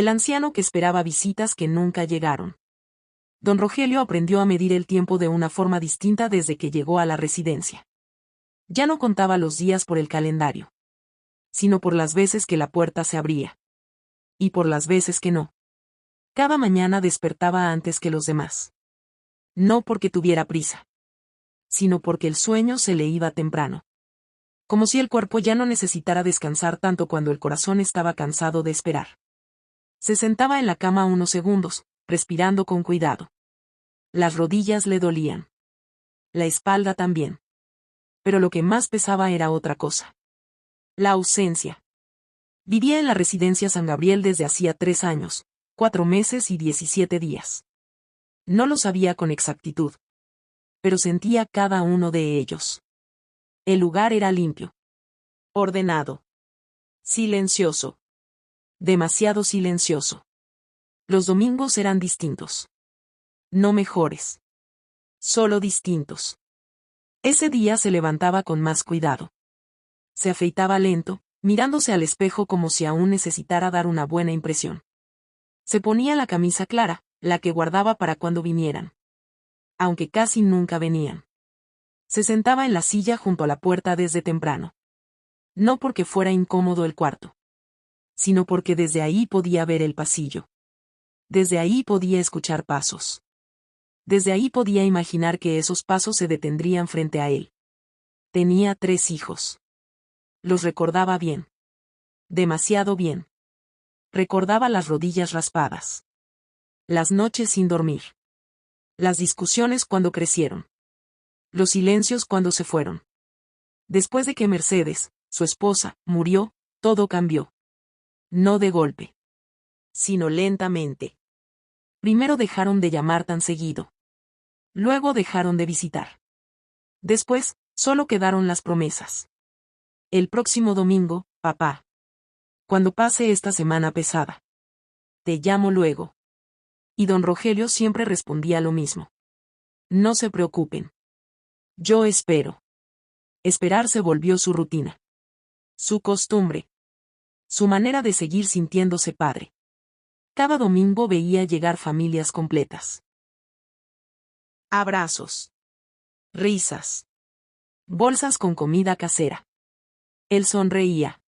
El anciano que esperaba visitas que nunca llegaron. Don Rogelio aprendió a medir el tiempo de una forma distinta desde que llegó a la residencia. Ya no contaba los días por el calendario, sino por las veces que la puerta se abría. Y por las veces que no. Cada mañana despertaba antes que los demás. No porque tuviera prisa, sino porque el sueño se le iba temprano. Como si el cuerpo ya no necesitara descansar tanto cuando el corazón estaba cansado de esperar. Se sentaba en la cama unos segundos, respirando con cuidado. Las rodillas le dolían. La espalda también. Pero lo que más pesaba era otra cosa. La ausencia. Vivía en la residencia San Gabriel desde hacía 3 años, 4 meses y 17 días. No lo sabía con exactitud. Pero sentía cada uno de ellos. El lugar era limpio. Ordenado. Silencioso. Demasiado silencioso. Los domingos eran distintos. No mejores. Solo distintos. Ese día se levantaba con más cuidado. Se afeitaba lento, mirándose al espejo como si aún necesitara dar una buena impresión. Se ponía la camisa clara, la que guardaba para cuando vinieran. Aunque casi nunca venían. Se sentaba en la silla junto a la puerta desde temprano. No porque fuera incómodo el cuarto, sino porque desde ahí podía ver el pasillo. Desde ahí podía escuchar pasos. Desde ahí podía imaginar que esos pasos se detendrían frente a él. Tenía 3 hijos. Los recordaba bien. Demasiado bien. Recordaba las rodillas raspadas. Las noches sin dormir. Las discusiones cuando crecieron. Los silencios cuando se fueron. Después de que Mercedes, su esposa, murió, todo cambió. No de golpe, sino lentamente. Primero dejaron de llamar tan seguido. Luego dejaron de visitar. Después, solo quedaron las promesas. El próximo domingo, papá. Cuando pase esta semana pesada. Te llamo luego. Y don Rogelio siempre respondía lo mismo. No se preocupen. Yo espero. Esperar se volvió su rutina. Su costumbre. Su manera de seguir sintiéndose padre. Cada domingo veía llegar familias completas. Abrazos. Risas. Bolsas con comida casera. Él sonreía.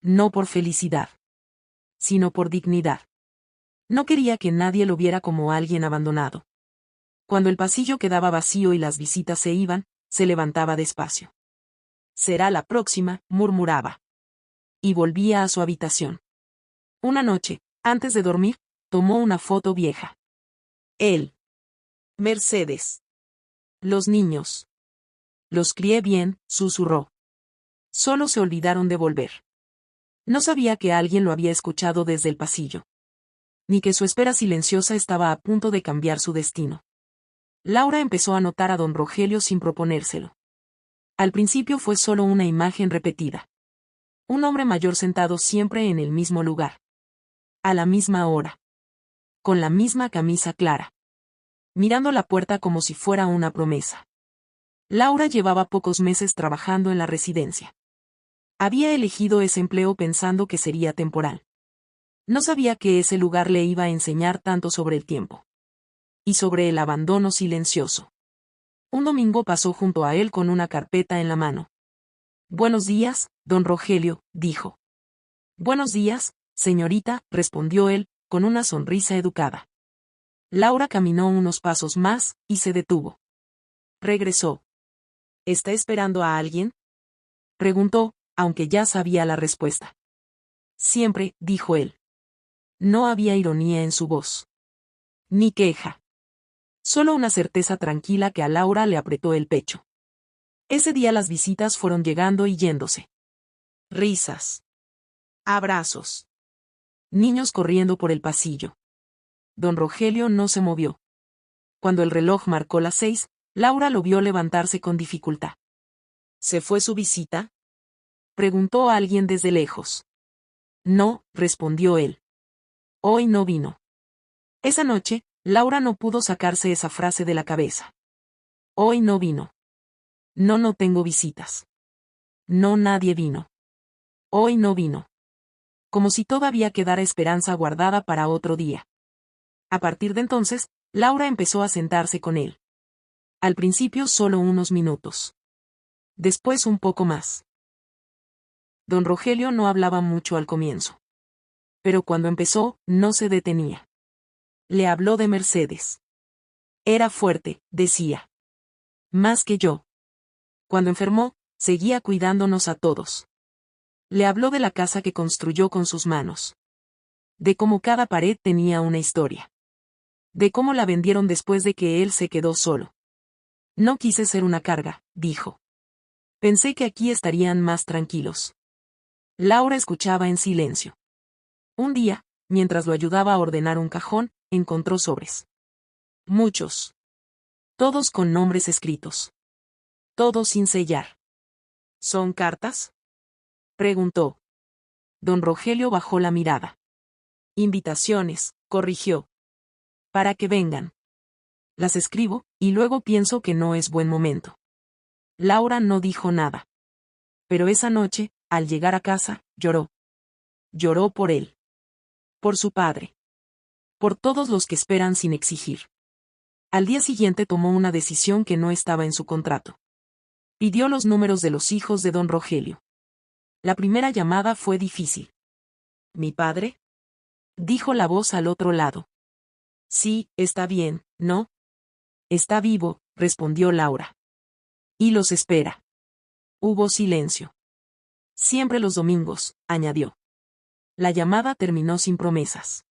No por felicidad, sino por dignidad. No quería que nadie lo viera como alguien abandonado. Cuando el pasillo quedaba vacío y las visitas se iban, se levantaba despacio. Será la próxima, murmuraba. Y volvía a su habitación. Una noche, antes de dormir, tomó una foto vieja. Él. Mercedes. Los niños. Los crié bien, susurró. Solo se olvidaron de volver. No sabía que alguien lo había escuchado desde el pasillo. Ni que su espera silenciosa estaba a punto de cambiar su destino. Laura empezó a notar a don Rogelio sin proponérselo. Al principio fue solo una imagen repetida. Un hombre mayor sentado siempre en el mismo lugar. A la misma hora. Con la misma camisa clara. Mirando la puerta como si fuera una promesa. Laura llevaba pocos meses trabajando en la residencia. Había elegido ese empleo pensando que sería temporal. No sabía que ese lugar le iba a enseñar tanto sobre el tiempo. Y sobre el abandono silencioso. Un domingo pasó junto a él con una carpeta en la mano. Buenos días, don Rogelio, dijo. Buenos días, señorita, respondió él, con una sonrisa educada. Laura caminó unos pasos más, y se detuvo. Regresó. ¿Está esperando a alguien? Preguntó, aunque ya sabía la respuesta. Siempre, dijo él. No había ironía en su voz. Ni queja. Solo una certeza tranquila que a Laura le apretó el pecho. Ese día las visitas fueron llegando y yéndose. Risas. Abrazos. Niños corriendo por el pasillo. Don Rogelio no se movió. Cuando el reloj marcó las 6, Laura lo vio levantarse con dificultad. ¿Se fue su visita? Preguntó a alguien desde lejos. No, respondió él. Hoy no vino. Esa noche, Laura no pudo sacarse esa frase de la cabeza. Hoy no vino. No, no tengo visitas. No, nadie vino. Hoy no vino. como si todavía quedara esperanza guardada para otro día. A partir de entonces, Laura empezó a sentarse con él. Al principio solo unos minutos. Después un poco más. Don Rogelio no hablaba mucho al comienzo. Pero cuando empezó, no se detenía. Le habló de Mercedes. Era fuerte, decía. Más que yo. Cuando enfermó, seguía cuidándonos a todos. Le habló de la casa que construyó con sus manos. De cómo cada pared tenía una historia. De cómo la vendieron después de que él se quedó solo. No quise ser una carga, dijo. Pensé que aquí estarían más tranquilos. Laura escuchaba en silencio. Un día, mientras lo ayudaba a ordenar un cajón, encontró sobres. Muchos. Todos con nombres escritos. Todos sin sellar. ¿Son cartas?, preguntó. Don Rogelio bajó la mirada. Invitaciones, corrigió. Para que vengan. Las escribo, y luego pienso que no es buen momento. Laura no dijo nada. Pero esa noche, al llegar a casa, lloró. Lloró por él. Por su padre. Por todos los que esperan sin exigir. Al día siguiente tomó una decisión que no estaba en su contrato. Pidió los números de los hijos de don Rogelio. La primera llamada fue difícil. ¿Mi padre?, dijo la voz al otro lado. Sí, está bien, ¿no? Está vivo, respondió Laura. Y los espera. Hubo silencio. Siempre los domingos, añadió. La llamada terminó sin promesas.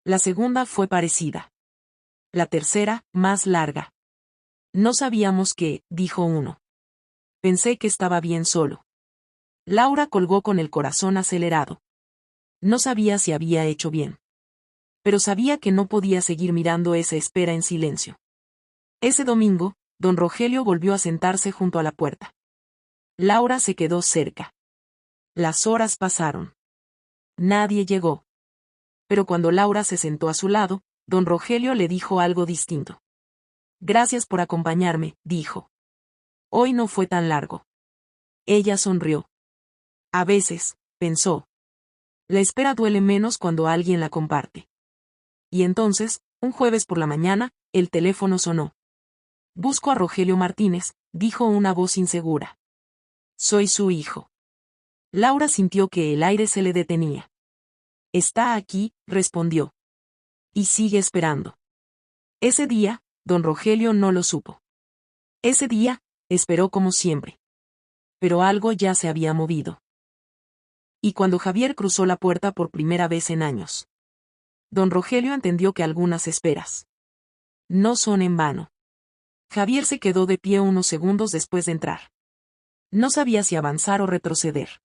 La segunda fue parecida. La tercera, más larga. No sabíamos qué, dijo uno. Pensé que estaba bien solo. Laura colgó con el corazón acelerado. No sabía si había hecho bien. Pero sabía que no podía seguir mirando esa espera en silencio. Ese domingo, don Rogelio volvió a sentarse junto a la puerta. Laura se quedó cerca. Las horas pasaron. Nadie llegó. Pero cuando Laura se sentó a su lado, don Rogelio le dijo algo distinto. Gracias por acompañarme, dijo. Hoy no fue tan largo. Ella sonrió. A veces, pensó. La espera duele menos cuando alguien la comparte. Y entonces, un jueves por la mañana, el teléfono sonó. Busco a Rogelio Martínez, dijo una voz insegura. Soy su hijo. Laura sintió que el aire se le detenía. Está aquí, respondió. Y sigue esperando. Ese día, don Rogelio no lo supo. Ese día, esperó como siempre. Pero algo ya se había movido. Y cuando Javier cruzó la puerta por primera vez en años, don Rogelio entendió que algunas esperas no son en vano. Javier se quedó de pie unos segundos después de entrar. No sabía si avanzar o retroceder.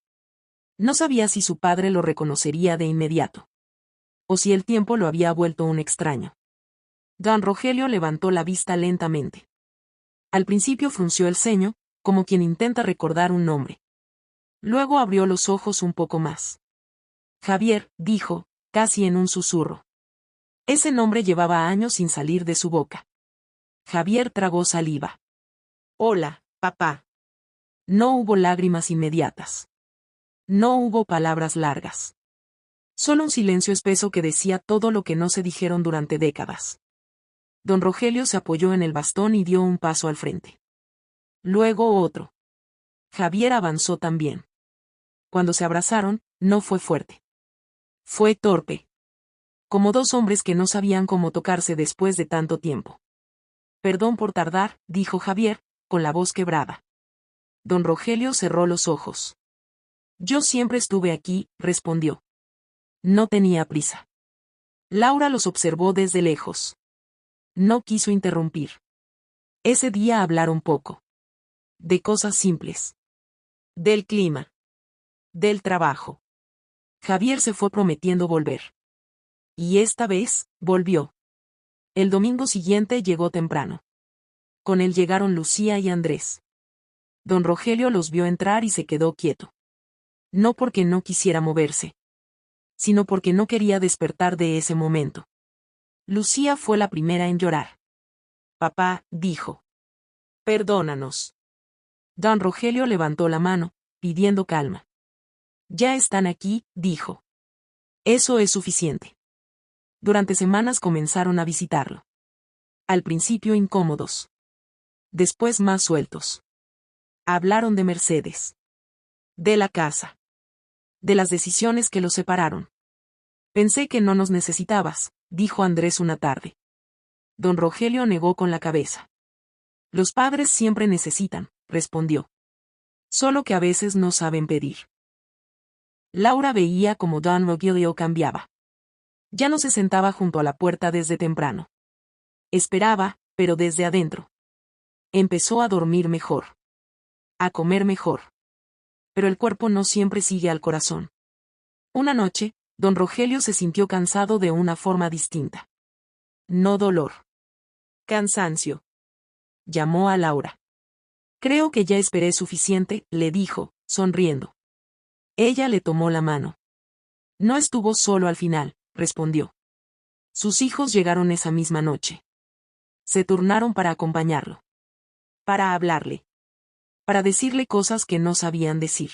No sabía si su padre lo reconocería de inmediato. O si el tiempo lo había vuelto un extraño. Don Rogelio levantó la vista lentamente. Al principio frunció el ceño, como quien intenta recordar un nombre. Luego abrió los ojos un poco más. Javier, dijo, casi en un susurro. Ese nombre llevaba años sin salir de su boca. Javier tragó saliva. Hola, papá. No hubo lágrimas inmediatas. No hubo palabras largas. Solo un silencio espeso que decía todo lo que no se dijeron durante décadas. Don Rogelio se apoyó en el bastón y dio un paso al frente. Luego otro. Javier avanzó también. Cuando se abrazaron, no fue fuerte. Fue torpe. Como dos hombres que no sabían cómo tocarse después de tanto tiempo. Perdón por tardar, dijo Javier, con la voz quebrada. Don Rogelio cerró los ojos. Yo siempre estuve aquí, respondió. No tenía prisa. Laura los observó desde lejos. No quiso interrumpir. Ese día hablaron poco. De cosas simples. Del clima. Del trabajo. Javier se fue prometiendo volver. Y esta vez, volvió. El domingo siguiente llegó temprano. Con él llegaron Lucía y Andrés. Don Rogelio los vio entrar y se quedó quieto. No porque no quisiera moverse, sino porque no quería despertar de ese momento. Lucía fue la primera en llorar. Papá, dijo. Perdónanos. Don Rogelio levantó la mano, pidiendo calma. Ya están aquí, dijo. Eso es suficiente. Durante semanas comenzaron a visitarlo. Al principio incómodos. Después más sueltos. Hablaron de Mercedes. De la casa. De las decisiones que los separaron. Pensé que no nos necesitabas, dijo Andrés una tarde. Don Rogelio negó con la cabeza. Los padres siempre necesitan, respondió. Solo que a veces no saben pedir. Laura veía como don Rogelio cambiaba. Ya no se sentaba junto a la puerta desde temprano. Esperaba, pero desde adentro. Empezó a dormir mejor. A comer mejor. Pero el cuerpo no siempre sigue al corazón. Una noche, don Rogelio se sintió cansado de una forma distinta. No dolor. Cansancio. Llamó a Laura. Creo que ya esperé suficiente, le dijo, sonriendo. Ella le tomó la mano. No estuvo solo al final, respondió. Sus hijos llegaron esa misma noche. Se turnaron para acompañarlo. Para hablarle. Para decirle cosas que no sabían decir.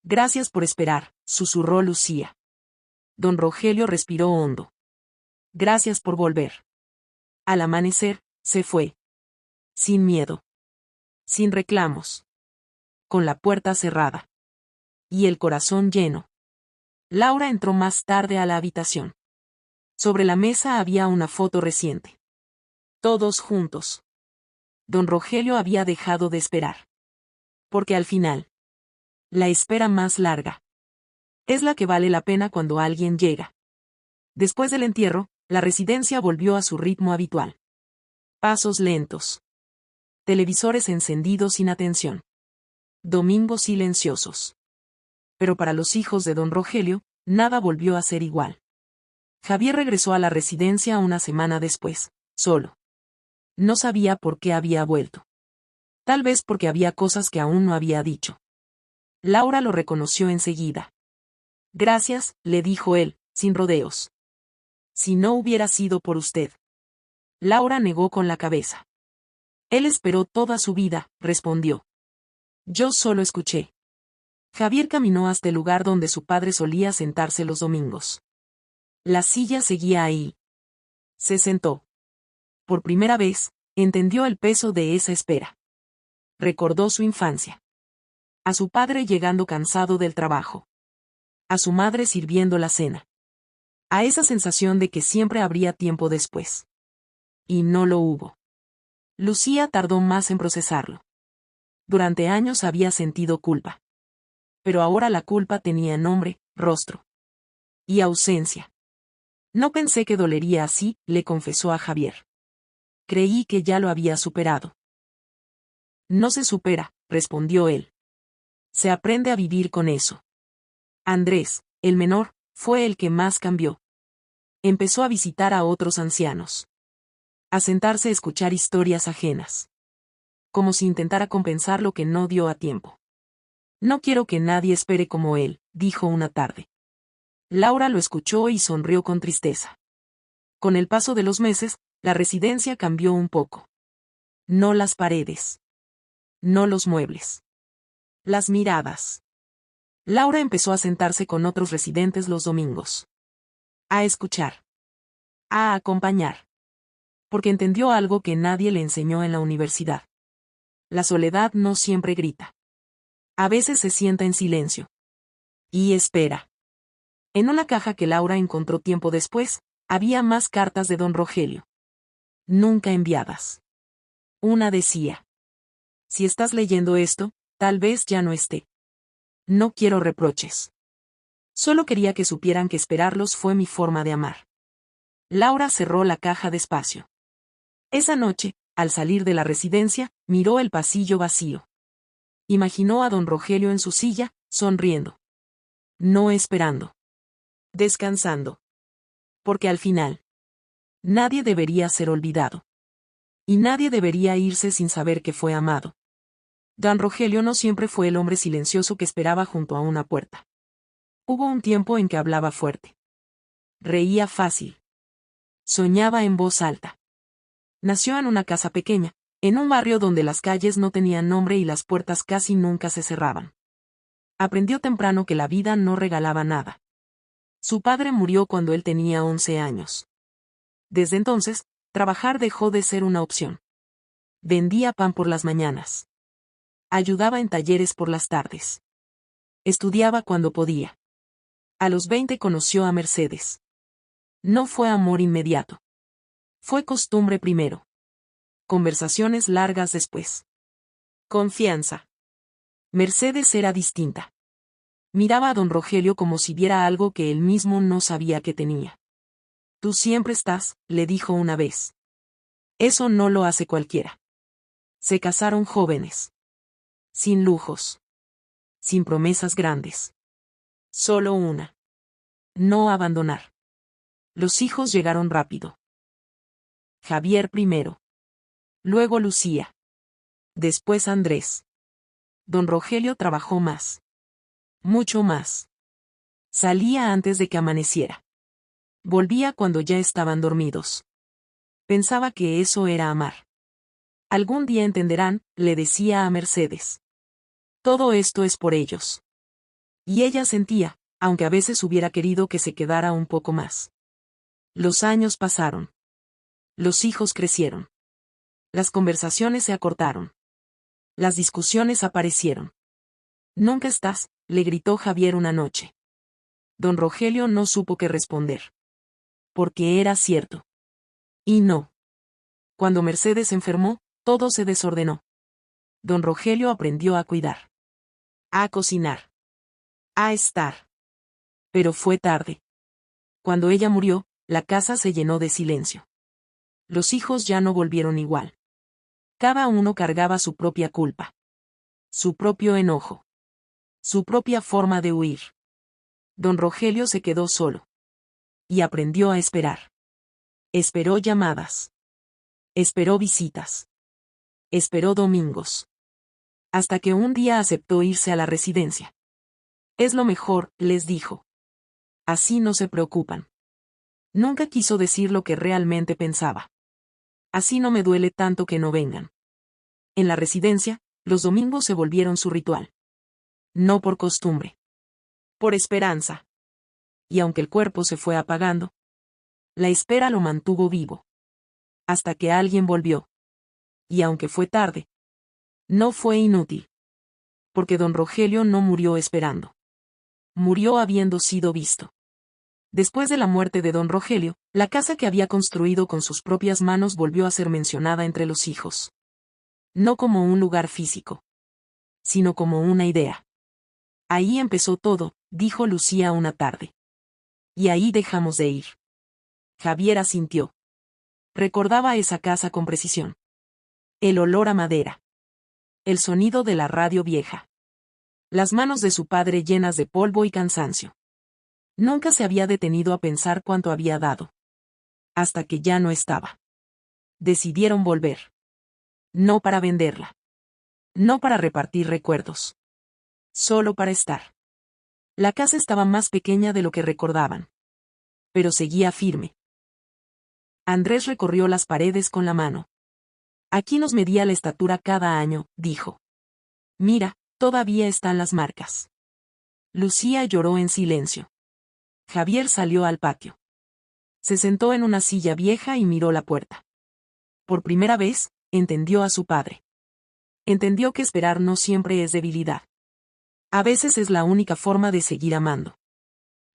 Gracias por esperar, susurró Lucía. Don Rogelio respiró hondo. Gracias por volver. Al amanecer, se fue. Sin miedo. Sin reclamos. Con la puerta cerrada. Y el corazón lleno. Laura entró más tarde a la habitación. Sobre la mesa había una foto reciente. Todos juntos. Don Rogelio había dejado de esperar. Porque al final. La espera más larga. Es la que vale la pena cuando alguien llega. Después del entierro, la residencia volvió a su ritmo habitual. Pasos lentos. Televisores encendidos sin atención. Domingos silenciosos. Pero para los hijos de don Rogelio, nada volvió a ser igual. Javier regresó a la residencia una semana después, solo. No sabía por qué había vuelto. Tal vez porque había cosas que aún no había dicho. Laura lo reconoció enseguida. Gracias, le dijo él, sin rodeos. Si no hubiera sido por usted. Laura negó con la cabeza. Él esperó toda su vida, respondió. Yo solo escuché. Javier caminó hasta el lugar donde su padre solía sentarse los domingos. La silla seguía ahí. Se sentó. Por primera vez, entendió el peso de esa espera. Recordó su infancia. A su padre llegando cansado del trabajo. A su madre sirviendo la cena. A esa sensación de que siempre habría tiempo después. Y no lo hubo. Lucía tardó más en procesarlo. Durante años había sentido culpa. Pero ahora la culpa tenía nombre, rostro. Y ausencia. No pensé que dolería así, le confesó a Javier. Creí que ya lo había superado. No se supera, respondió él. Se aprende a vivir con eso. Andrés, el menor, fue el que más cambió. Empezó a visitar a otros ancianos. A sentarse a escuchar historias ajenas. Como si intentara compensar lo que no dio a tiempo. No quiero que nadie espere como él, dijo una tarde. Laura lo escuchó y sonrió con tristeza. Con el paso de los meses, la residencia cambió un poco. No las paredes. No los muebles. Las miradas. Laura empezó a sentarse con otros residentes los domingos. A escuchar. A acompañar. Porque entendió algo que nadie le enseñó en la universidad. La soledad no siempre grita. A veces se sienta en silencio. Y espera. En una caja que Laura encontró tiempo después, había más cartas de don Rogelio. Nunca enviadas. Una decía. Si estás leyendo esto, tal vez ya no esté. No quiero reproches. Solo quería que supieran que esperarlos fue mi forma de amar. Laura cerró la caja despacio. Esa noche, al salir de la residencia, miró el pasillo vacío. Imaginó a don Rogelio en su silla, sonriendo. No esperando. Descansando. Porque al final, nadie debería ser olvidado. Y nadie debería irse sin saber que fue amado. Don Rogelio no siempre fue el hombre silencioso que esperaba junto a una puerta. Hubo un tiempo en que hablaba fuerte. Reía fácil. Soñaba en voz alta. Nació en una casa pequeña, en un barrio donde las calles no tenían nombre y las puertas casi nunca se cerraban. Aprendió temprano que la vida no regalaba nada. Su padre murió cuando él tenía 11 años. Desde entonces, trabajar dejó de ser una opción. Vendía pan por las mañanas. Ayudaba en talleres por las tardes. Estudiaba cuando podía. A los 20 conoció a Mercedes. No fue amor inmediato. Fue costumbre primero. Conversaciones largas después. Confianza. Mercedes era distinta. Miraba a don Rogelio como si viera algo que él mismo no sabía que tenía. Tú siempre estás, le dijo una vez. Eso no lo hace cualquiera. Se casaron jóvenes. Sin lujos. Sin promesas grandes. Solo una. No abandonar. Los hijos llegaron rápido. Javier primero. Luego Lucía. Después Andrés. Don Rogelio trabajó más. Mucho más. Salía antes de que amaneciera. Volvía cuando ya estaban dormidos. Pensaba que eso era amar. Algún día entenderán, le decía a Mercedes. Todo esto es por ellos. Y ella sentía, aunque a veces hubiera querido que se quedara un poco más. Los años pasaron. Los hijos crecieron. Las conversaciones se acortaron. Las discusiones aparecieron. Nunca estás, le gritó Javier una noche. Don Rogelio no supo qué responder. Porque era cierto. Y no. Cuando Mercedes enfermó, todo se desordenó. Don Rogelio aprendió a cuidar. A cocinar. A estar. Pero fue tarde. Cuando ella murió, la casa se llenó de silencio. Los hijos ya no volvieron igual. Cada uno cargaba su propia culpa. Su propio enojo. Su propia forma de huir. Don Rogelio se quedó solo. Y aprendió a esperar. Esperó llamadas. Esperó visitas. Esperó domingos. Hasta que un día aceptó irse a la residencia. Es lo mejor, les dijo. Así no se preocupan. Nunca quiso decir lo que realmente pensaba. Así no me duele tanto que no vengan. En la residencia, los domingos se volvieron su ritual. No por costumbre. Por esperanza. Y aunque el cuerpo se fue apagando, la espera lo mantuvo vivo. Hasta que alguien volvió. Y aunque fue tarde, no fue inútil. Porque don Rogelio no murió esperando. Murió habiendo sido visto. Después de la muerte de don Rogelio, la casa que había construido con sus propias manos volvió a ser mencionada entre los hijos. No como un lugar físico, sino como una idea. Ahí empezó todo, dijo Lucía una tarde. Y ahí dejamos de ir. Javier asintió. Recordaba esa casa con precisión. El olor a madera. El sonido de la radio vieja. Las manos de su padre llenas de polvo y cansancio. Nunca se había detenido a pensar cuánto había dado. Hasta que ya no estaba. Decidieron volver. No para venderla. No para repartir recuerdos. Solo para estar. La casa estaba más pequeña de lo que recordaban. Pero seguía firme. Andrés recorrió las paredes con la mano. Aquí nos medía la estatura cada año, dijo. Mira, todavía están las marcas. Lucía lloró en silencio. Javier salió al patio. Se sentó en una silla vieja y miró la puerta. Por primera vez, entendió a su padre. Entendió que esperar no siempre es debilidad. A veces es la única forma de seguir amando.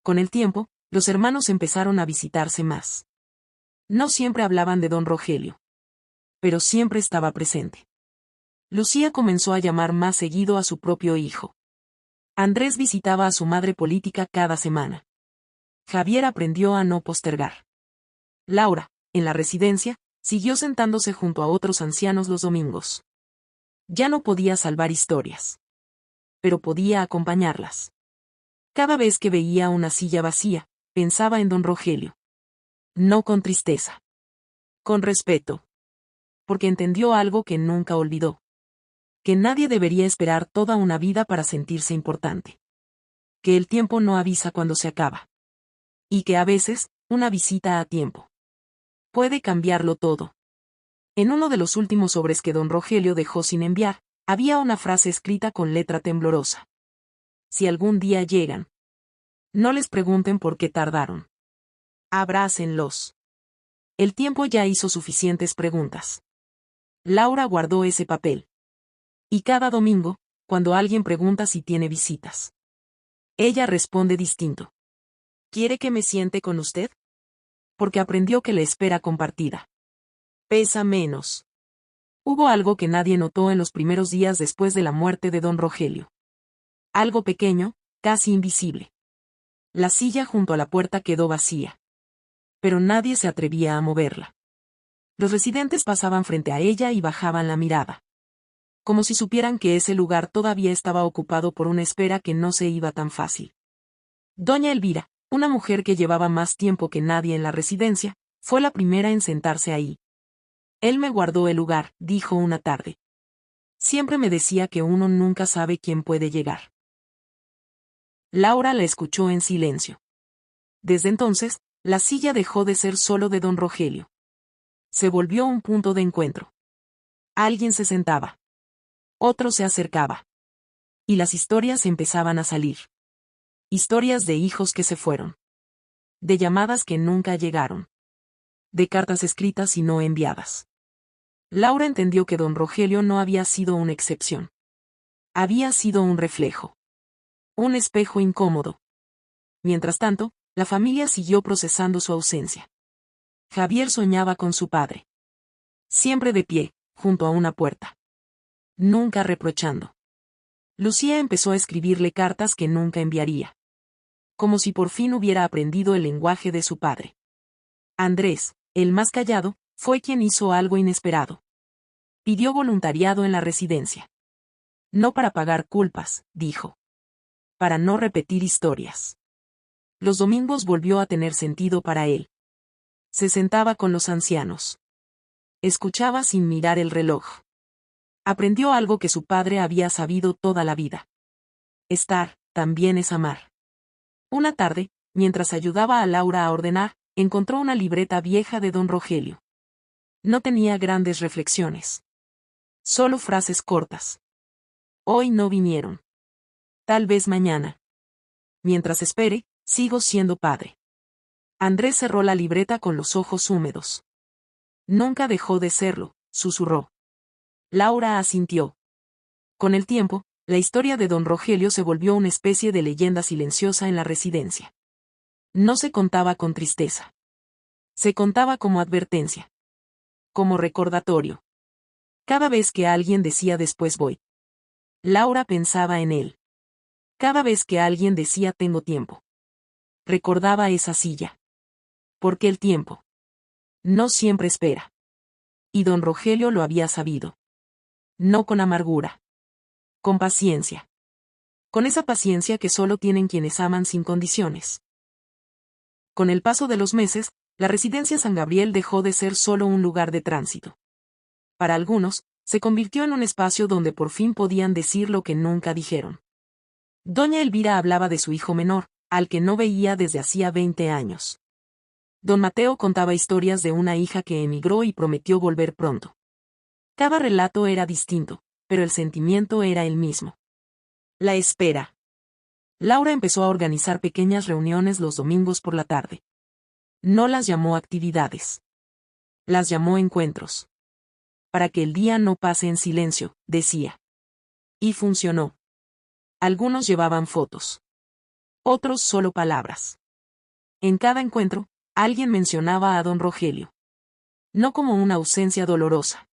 Con el tiempo, los hermanos empezaron a visitarse más. No siempre hablaban de don Rogelio. Pero siempre estaba presente. Lucía comenzó a llamar más seguido a su propio hijo. Andrés visitaba a su madre política cada semana. Javier aprendió a no postergar. Laura, en la residencia, siguió sentándose junto a otros ancianos los domingos. Ya no podía salvar historias. Pero podía acompañarlas. Cada vez que veía una silla vacía, pensaba en don Rogelio. No con tristeza. Con respeto. Porque entendió algo que nunca olvidó. Que nadie debería esperar toda una vida para sentirse importante. Que el tiempo no avisa cuando se acaba. Y que a veces, una visita a tiempo puede cambiarlo todo. En uno de los últimos sobres que don Rogelio dejó sin enviar, había una frase escrita con letra temblorosa. Si algún día llegan. No les pregunten por qué tardaron. Abrácenlos. El tiempo ya hizo suficientes preguntas. Laura guardó ese papel. Y cada domingo, cuando alguien pregunta si tiene visitas, ella responde distinto. ¿Quiere que me siente con usted? Porque aprendió que la espera compartida pesa menos. Hubo algo que nadie notó en los primeros días después de la muerte de don Rogelio. Algo pequeño, casi invisible. La silla junto a la puerta quedó vacía. Pero nadie se atrevía a moverla. Los residentes pasaban frente a ella y bajaban la mirada. Como si supieran que ese lugar todavía estaba ocupado por una espera que no se iba tan fácil. Doña Elvira, una mujer que llevaba más tiempo que nadie en la residencia, fue la primera en sentarse ahí. Él me guardó el lugar, dijo una tarde. Siempre me decía que uno nunca sabe quién puede llegar. Laura la escuchó en silencio. Desde entonces, la silla dejó de ser solo de don Rogelio. Se volvió un punto de encuentro. Alguien se sentaba. Otro se acercaba. Y las historias empezaban a salir. Historias de hijos que se fueron. De llamadas que nunca llegaron. De cartas escritas y no enviadas. Laura entendió que don Rogelio no había sido una excepción. Había sido un reflejo. Un espejo incómodo. Mientras tanto, la familia siguió procesando su ausencia. Javier soñaba con su padre. Siempre de pie, junto a una puerta. Nunca reprochando. Lucía empezó a escribirle cartas que nunca enviaría. Como si por fin hubiera aprendido el lenguaje de su padre. Andrés, el más callado, fue quien hizo algo inesperado. Pidió voluntariado en la residencia. No para pagar culpas, dijo. Para no repetir historias. Los domingos volvió a tener sentido para él. Se sentaba con los ancianos. Escuchaba sin mirar el reloj. Aprendió algo que su padre había sabido toda la vida. Estar, también es amar. Una tarde, mientras ayudaba a Laura a ordenar, encontró una libreta vieja de don Rogelio. No tenía grandes reflexiones. Solo frases cortas. Hoy no vinieron. Tal vez mañana. Mientras espere, sigo siendo padre. Andrés cerró la libreta con los ojos húmedos. Nunca dejó de serlo, susurró. Laura asintió. Con el tiempo, la historia de don Rogelio se volvió una especie de leyenda silenciosa en la residencia. No se contaba con tristeza. Se contaba como advertencia. Como recordatorio. Cada vez que alguien decía después voy. Laura pensaba en él. Cada vez que alguien decía tengo tiempo. Recordaba esa silla. Porque el tiempo no siempre espera. Y don Rogelio lo había sabido. No con amargura. Con paciencia. Con esa paciencia que solo tienen quienes aman sin condiciones. Con el paso de los meses, la residencia San Gabriel dejó de ser solo un lugar de tránsito. Para algunos, se convirtió en un espacio donde por fin podían decir lo que nunca dijeron. Doña Elvira hablaba de su hijo menor, al que no veía desde hacía 20 años. Don Mateo contaba historias de una hija que emigró y prometió volver pronto. Cada relato era distinto, pero el sentimiento era el mismo. La espera. Laura empezó a organizar pequeñas reuniones los domingos por la tarde. No las llamó actividades. Las llamó encuentros. Para que el día no pase en silencio, decía. Y funcionó. Algunos llevaban fotos. Otros solo palabras. En cada encuentro, alguien mencionaba a don Rogelio. No como una ausencia dolorosa,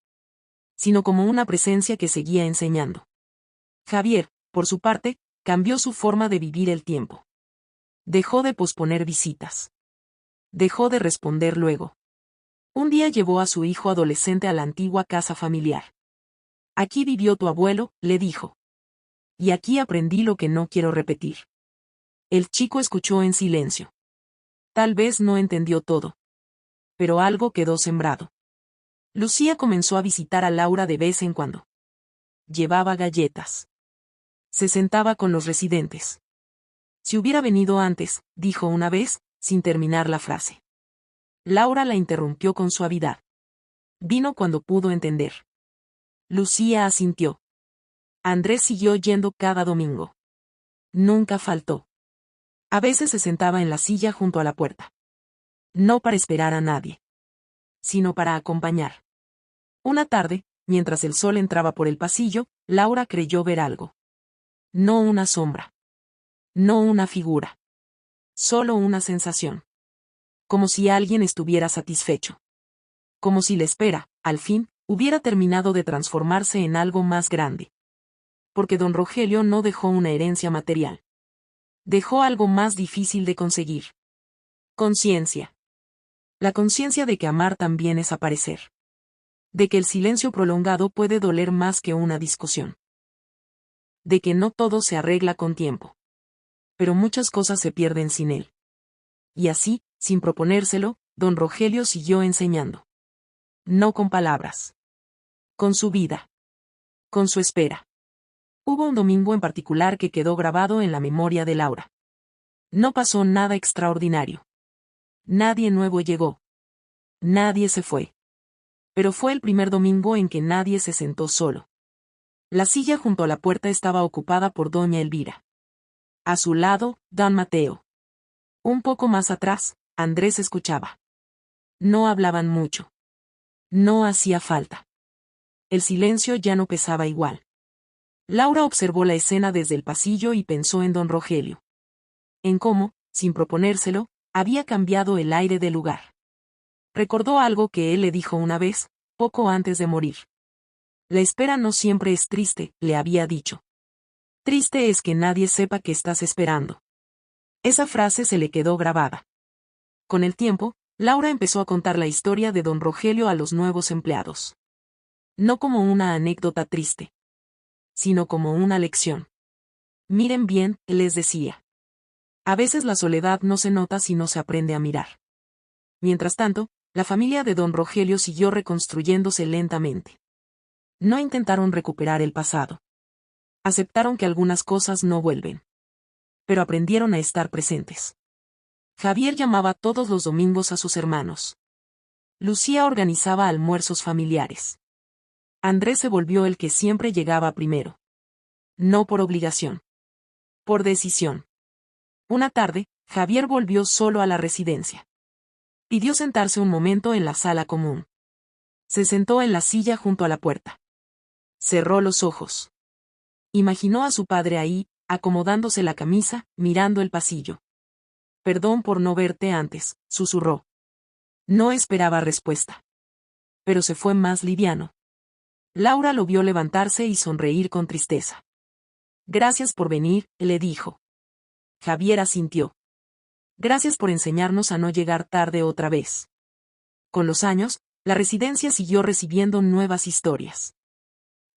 sino como una presencia que seguía enseñando. Javier, por su parte, cambió su forma de vivir el tiempo. Dejó de posponer visitas. Dejó de responder luego. Un día llevó a su hijo adolescente a la antigua casa familiar. Aquí vivió tu abuelo, le dijo. Y aquí aprendí lo que no quiero repetir. El chico escuchó en silencio. Tal vez no entendió todo. Pero algo quedó sembrado. Lucía comenzó a visitar a Laura de vez en cuando. Llevaba galletas. Se sentaba con los residentes. Si hubiera venido antes, dijo una vez, sin terminar la frase. Laura la interrumpió con suavidad. Vino cuando pudo entender. Lucía asintió. Andrés siguió yendo cada domingo. Nunca faltó. A veces se sentaba en la silla junto a la puerta. No para esperar a nadie, sino para acompañar. Una tarde, mientras el sol entraba por el pasillo, Laura creyó ver algo. No una sombra. No una figura. Solo una sensación. Como si alguien estuviera satisfecho. Como si la espera, al fin, hubiera terminado de transformarse en algo más grande. Porque don Rogelio no dejó una herencia material. Dejó algo más difícil de conseguir. Conciencia. La conciencia de que amar también es aparecer. De que el silencio prolongado puede doler más que una discusión. De que no todo se arregla con tiempo. Pero muchas cosas se pierden sin él. Y así, sin proponérselo, don Rogelio siguió enseñando. No con palabras. Con su vida. Con su espera. Hubo un domingo en particular que quedó grabado en la memoria de Laura. No pasó nada extraordinario. Nadie nuevo llegó. Nadie se fue. Pero fue el primer domingo en que nadie se sentó solo. La silla junto a la puerta estaba ocupada por doña Elvira. A su lado, don Mateo. Un poco más atrás, Andrés escuchaba. No hablaban mucho. No hacía falta. El silencio ya no pesaba igual. Laura observó la escena desde el pasillo y pensó en don Rogelio. En cómo, sin proponérselo, había cambiado el aire del lugar. Recordó algo que él le dijo una vez, poco antes de morir. La espera no siempre es triste, le había dicho. Triste es que nadie sepa que estás esperando. Esa frase se le quedó grabada. Con el tiempo, Laura empezó a contar la historia de don Rogelio a los nuevos empleados. No como una anécdota triste, sino como una lección. Miren bien, les decía. A veces la soledad no se nota si no se aprende a mirar. Mientras tanto, la familia de don Rogelio siguió reconstruyéndose lentamente. No intentaron recuperar el pasado. Aceptaron que algunas cosas no vuelven. Pero aprendieron a estar presentes. Javier llamaba todos los domingos a sus hermanos. Lucía organizaba almuerzos familiares. Andrés se volvió el que siempre llegaba primero. No por obligación. Por decisión. Una tarde, Javier volvió solo a la residencia. Pidió sentarse un momento en la sala común. Se sentó en la silla junto a la puerta. Cerró los ojos. Imaginó a su padre ahí, acomodándose la camisa, mirando el pasillo. Perdón por no verte antes, susurró. No esperaba respuesta. Pero se fue más liviano. Laura lo vio levantarse y sonreír con tristeza. Gracias por venir, le dijo. Javier asintió. Gracias por enseñarnos a no llegar tarde otra vez. Con los años, la residencia siguió recibiendo nuevas historias.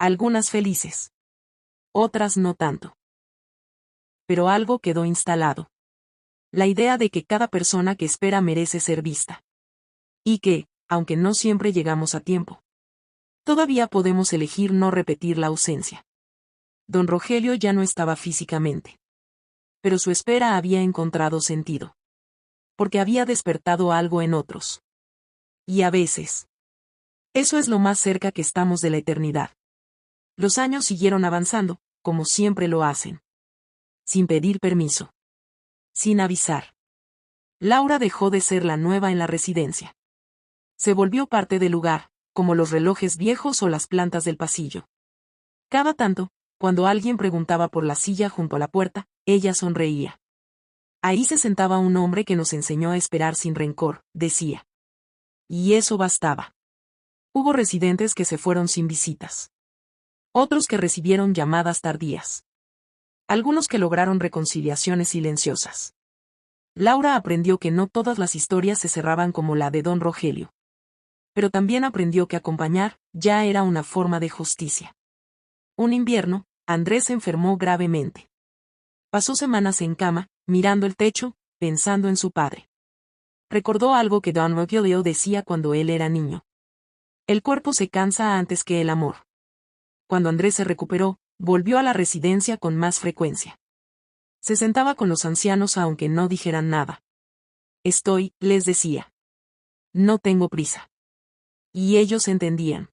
Algunas felices. Otras no tanto. Pero algo quedó instalado. La idea de que cada persona que espera merece ser vista. Y que, aunque no siempre llegamos a tiempo, todavía podemos elegir no repetir la ausencia. Don Rogelio ya no estaba físicamente. Pero su espera había encontrado sentido. Porque había despertado algo en otros. Y a veces. Eso es lo más cerca que estamos de la eternidad. Los años siguieron avanzando, como siempre lo hacen. Sin pedir permiso. Sin avisar. Laura dejó de ser la nueva en la residencia. Se volvió parte del lugar, como los relojes viejos o las plantas del pasillo. Cada tanto, cuando alguien preguntaba por la silla junto a la puerta, ella sonreía. Ahí se sentaba un hombre que nos enseñó a esperar sin rencor, decía. Y eso bastaba. Hubo residentes que se fueron sin visitas. Otros que recibieron llamadas tardías. Algunos que lograron reconciliaciones silenciosas. Laura aprendió que no todas las historias se cerraban como la de don Rogelio. Pero también aprendió que acompañar ya era una forma de justicia. Un invierno, Andrés se enfermó gravemente. Pasó semanas en cama, mirando el techo, pensando en su padre. Recordó algo que don Rogelio decía cuando él era niño. El cuerpo se cansa antes que el amor. Cuando Andrés se recuperó, volvió a la residencia con más frecuencia. Se sentaba con los ancianos aunque no dijeran nada. Les decía. No tengo prisa. Y ellos entendían.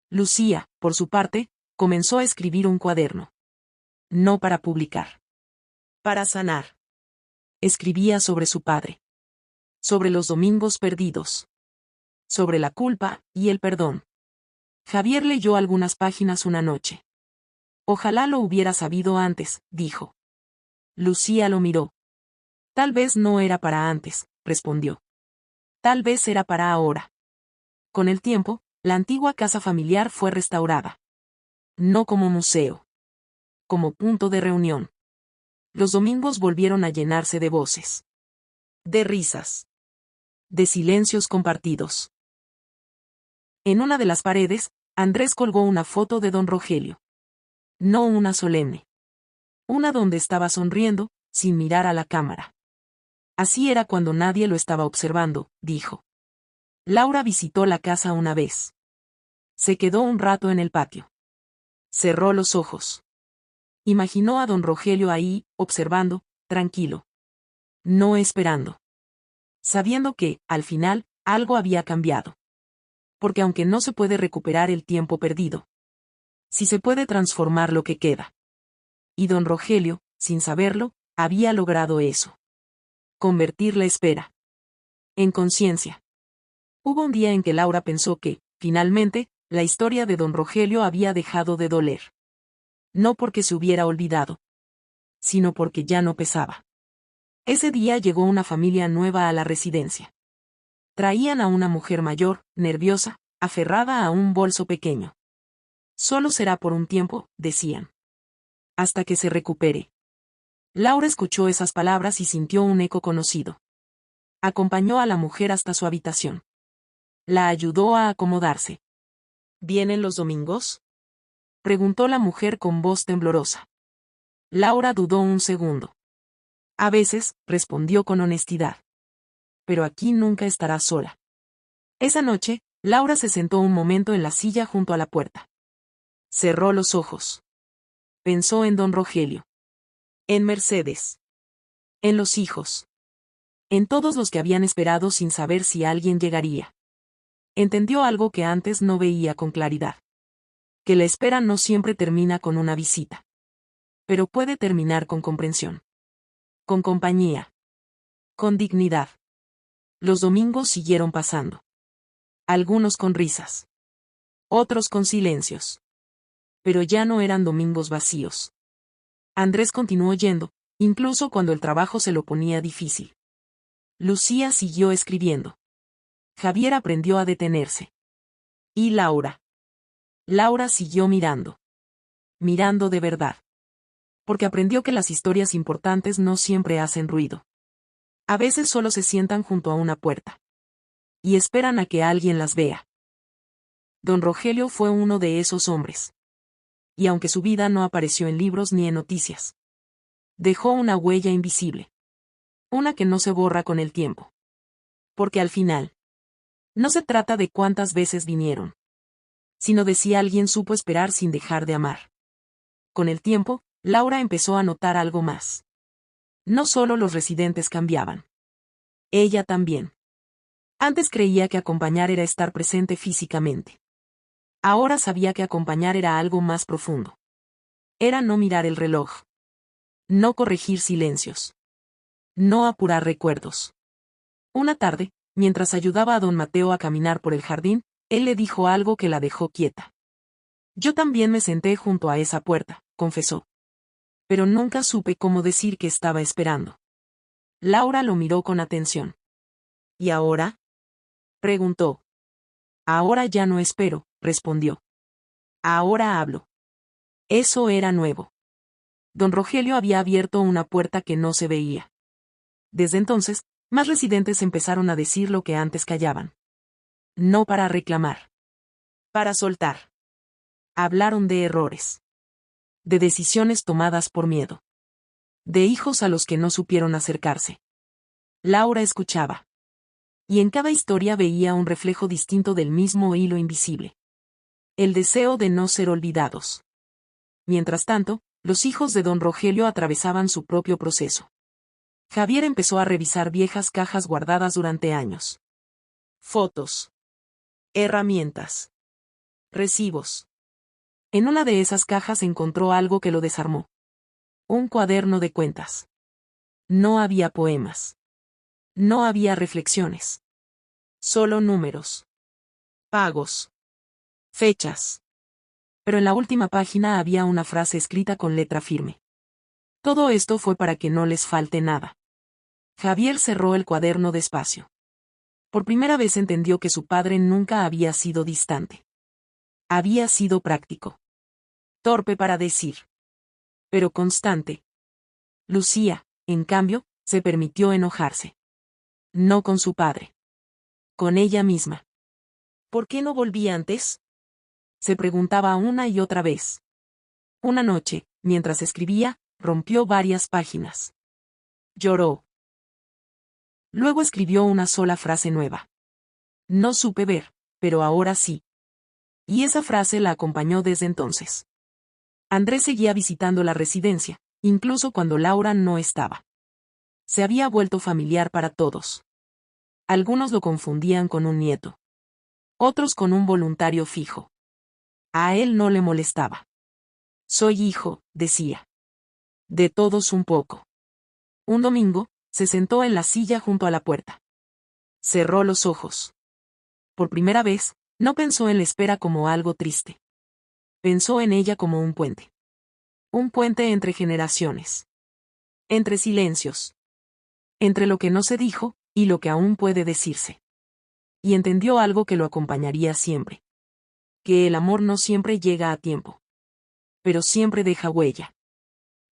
Lucía, por su parte, comenzó a escribir un cuaderno. No para publicar. Para sanar. escribía sobre su padre. Sobre los domingos perdidos. Sobre la culpa y el perdón. Javier leyó algunas páginas una noche. Ojalá lo hubiera sabido antes, dijo. Lucía lo miró. Tal vez no era para antes, respondió. Tal vez era para ahora. Con el tiempo, la antigua casa familiar fue restaurada. No como museo. Como punto de reunión. Los domingos volvieron a llenarse de voces. De risas. De silencios compartidos. En una de las paredes, Andrés colgó una foto de don Rogelio. No una solemne. Una donde estaba sonriendo, sin mirar a la cámara. Así era cuando nadie lo estaba observando, dijo. Laura visitó la casa una vez. Se quedó un rato en el patio. Cerró los ojos. Imaginó a don Rogelio ahí, observando, tranquilo. No esperando. Sabiendo que, al final, algo había cambiado. Porque aunque no se puede recuperar el tiempo perdido, sí se puede transformar lo que queda. Y don Rogelio, sin saberlo, había logrado eso. Convertir la espera en conciencia. Hubo un día en que Laura pensó que, finalmente, la historia de don Rogelio había dejado de doler. No porque se hubiera olvidado, sino porque ya no pesaba. Ese día llegó una familia nueva a la residencia. Traían a una mujer mayor, nerviosa, aferrada a un bolso pequeño. Solo será por un tiempo, decían. Hasta que se recupere. Laura escuchó esas palabras y sintió un eco conocido. Acompañó a la mujer hasta su habitación. La ayudó a acomodarse. ¿Vienen los domingos?, preguntó la mujer con voz temblorosa. Laura dudó un segundo. A veces, respondió con honestidad. Pero aquí nunca estará sola. Esa noche, Laura se sentó un momento en la silla junto a la puerta. Cerró los ojos. Pensó en don Rogelio. En Mercedes. En los hijos. En todos los que habían esperado sin saber si alguien llegaría. Entendió algo que antes no veía con claridad. Que la espera no siempre termina con una visita. Pero puede terminar con comprensión. Con compañía. Con dignidad. Los domingos siguieron pasando. Algunos con risas. Otros con silencios. Pero ya no eran domingos vacíos. Andrés continuó yendo, incluso cuando el trabajo se lo ponía difícil. Lucía siguió escribiendo. Javier aprendió a detenerse. ¿Y Laura? Laura siguió mirando. Mirando de verdad. Porque aprendió que las historias importantes no siempre hacen ruido. A veces solo se sientan junto a una puerta. Y esperan a que alguien las vea. Don Rogelio fue uno de esos hombres. Y aunque su vida no apareció en libros ni en noticias, dejó una huella invisible. Una que no se borra con el tiempo. Porque al final, no se trata de cuántas veces vinieron, sino de si alguien supo esperar sin dejar de amar. Con el tiempo, Laura empezó a notar algo más. No solo los residentes cambiaban. Ella también. Antes creía que acompañar era estar presente físicamente. Ahora sabía que acompañar era algo más profundo. Era no mirar el reloj. No corregir silencios. No apurar recuerdos. Una tarde, mientras ayudaba a don Mateo a caminar por el jardín, él le dijo algo que la dejó quieta. Yo también me senté junto a esa puerta, confesó. Pero nunca supe cómo decir que estaba esperando. Laura lo miró con atención. ¿Y ahora?, preguntó. Ahora ya no espero, respondió. Ahora hablo. Eso era nuevo. Don Rogelio había abierto una puerta que no se veía. Desde entonces, más residentes empezaron a decir lo que antes callaban. No para reclamar. Para soltar. Hablaron de errores. De decisiones tomadas por miedo. De hijos a los que no supieron acercarse. Laura escuchaba. Y en cada historia veía un reflejo distinto del mismo hilo invisible. El deseo de no ser olvidados. Mientras tanto, los hijos de don Rogelio atravesaban su propio proceso. Javier empezó a revisar viejas cajas guardadas durante años. Fotos. Herramientas. Recibos. En una de esas cajas encontró algo que lo desarmó. Un cuaderno de cuentas. No había poemas. No había reflexiones. Solo números. Pagos. Fechas. Pero en la última página había una frase escrita con letra firme. Todo esto fue para que no les falte nada. Javier cerró el cuaderno despacio. Por primera vez entendió que su padre nunca había sido distante. Había sido práctico. Torpe para decir. Pero constante. Lucía, en cambio, se permitió enojarse. No con su padre. Con ella misma. ¿Por qué no volví antes? Se preguntaba una y otra vez. Una noche, mientras escribía, rompió varias páginas. Lloró. Luego escribió una sola frase nueva. No supe ver, pero ahora sí. Y esa frase la acompañó desde entonces. Andrés seguía visitando la residencia, incluso cuando Laura no estaba. Se había vuelto familiar para todos. Algunos lo confundían con un nieto. Otros con un voluntario fijo. A él no le molestaba. Soy hijo, decía. De todos un poco. Un domingo, se sentó en la silla junto a la puerta. Cerró los ojos. Por primera vez, no pensó en la espera como algo triste. Pensó en ella como un puente. Un puente entre generaciones. Entre silencios. Entre lo que no se dijo, y lo que aún puede decirse. Y entendió algo que lo acompañaría siempre. Que el amor no siempre llega a tiempo. Pero siempre deja huella.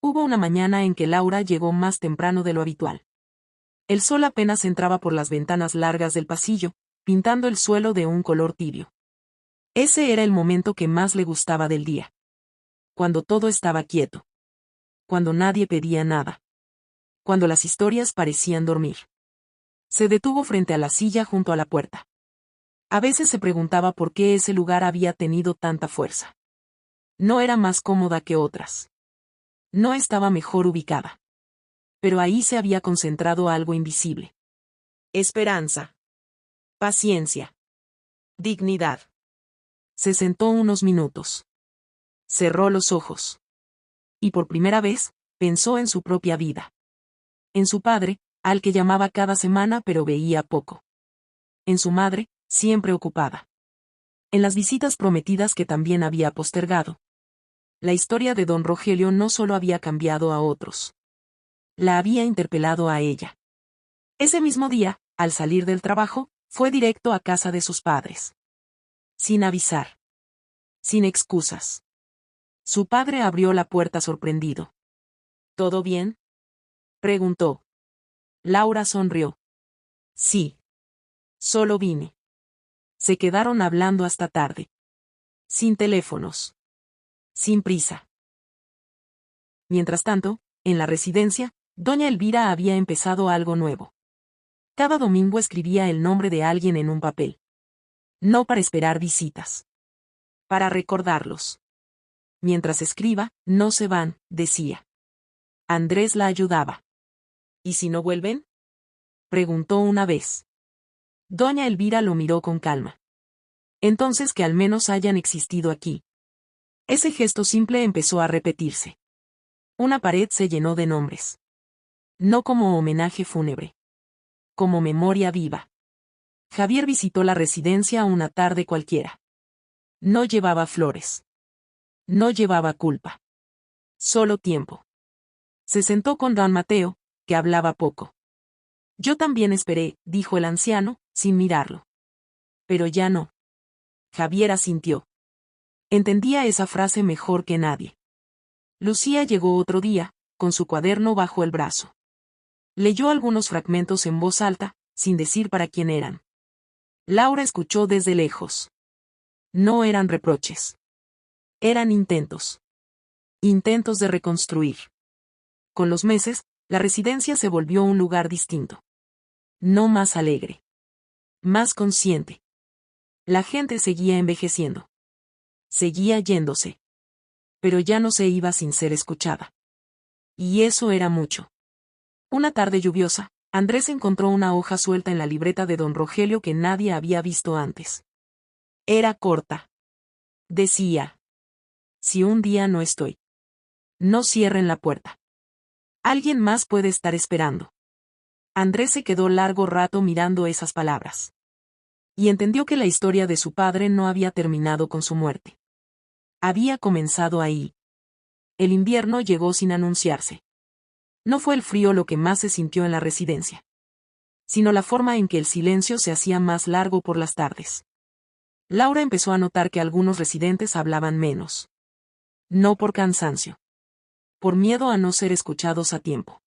Hubo una mañana en que Laura llegó más temprano de lo habitual. El sol apenas entraba por las ventanas largas del pasillo, pintando el suelo de un color tibio. Ese era el momento que más le gustaba del día. Cuando todo estaba quieto. Cuando nadie pedía nada. Cuando las historias parecían dormir. Se detuvo frente a la silla junto a la puerta. A veces se preguntaba por qué ese lugar había tenido tanta fuerza. No era más cómoda que otras. No estaba mejor ubicada. Pero ahí se había concentrado algo invisible. Esperanza. Paciencia. Dignidad. Se sentó unos minutos. Cerró los ojos. Y por primera vez, pensó en su propia vida. En su padre, al que llamaba cada semana pero veía poco. En su madre, siempre ocupada. En las visitas prometidas que también había postergado. La historia de don Rogelio no solo había cambiado a otros. La había interpelado a ella. Ese mismo día, al salir del trabajo, fue directo a casa de sus padres. Sin avisar. Sin excusas. Su padre abrió la puerta sorprendido. ¿Todo bien?, preguntó. Laura sonrió. Sí. Solo vine. Se quedaron hablando hasta tarde. Sin teléfonos. Sin prisa. Mientras tanto, en la residencia, doña Elvira había empezado algo nuevo. Cada domingo escribía el nombre de alguien en un papel. No para esperar visitas. Para recordarlos. Mientras escriba, no se van, decía. Andrés la ayudaba. ¿Y si no vuelven?, preguntó una vez. Doña Elvira lo miró con calma. Entonces que al menos hayan existido aquí. Ese gesto simple empezó a repetirse. Una pared se llenó de nombres. No como homenaje fúnebre. Como memoria viva. Javier visitó la residencia una tarde cualquiera. No llevaba flores. No llevaba culpa. Solo tiempo. Se sentó con don Mateo, que hablaba poco. Yo también esperé, dijo el anciano, sin mirarlo. Pero ya no. Javier asintió. Entendía esa frase mejor que nadie. Lucía llegó otro día, con su cuaderno bajo el brazo. Leyó algunos fragmentos en voz alta, sin decir para quién eran. Laura escuchó desde lejos. No eran reproches. Eran intentos. Intentos de reconstruir. Con los meses, la residencia se volvió un lugar distinto. No más alegre. Más consciente. La gente seguía envejeciendo. Seguía yéndose. Pero ya no se iba sin ser escuchada. Y eso era mucho. Una tarde lluviosa, Andrés encontró una hoja suelta en la libreta de don Rogelio que nadie había visto antes. Era corta. Decía: si un día no estoy, no cierren la puerta. Alguien más puede estar esperando. Andrés se quedó largo rato mirando esas palabras. Y entendió que la historia de su padre no había terminado con su muerte. Había comenzado ahí. El invierno llegó sin anunciarse. No fue el frío lo que más se sintió en la residencia, sino la forma en que el silencio se hacía más largo por las tardes. Laura empezó a notar que algunos residentes hablaban menos. No por cansancio. Por miedo a no ser escuchados a tiempo.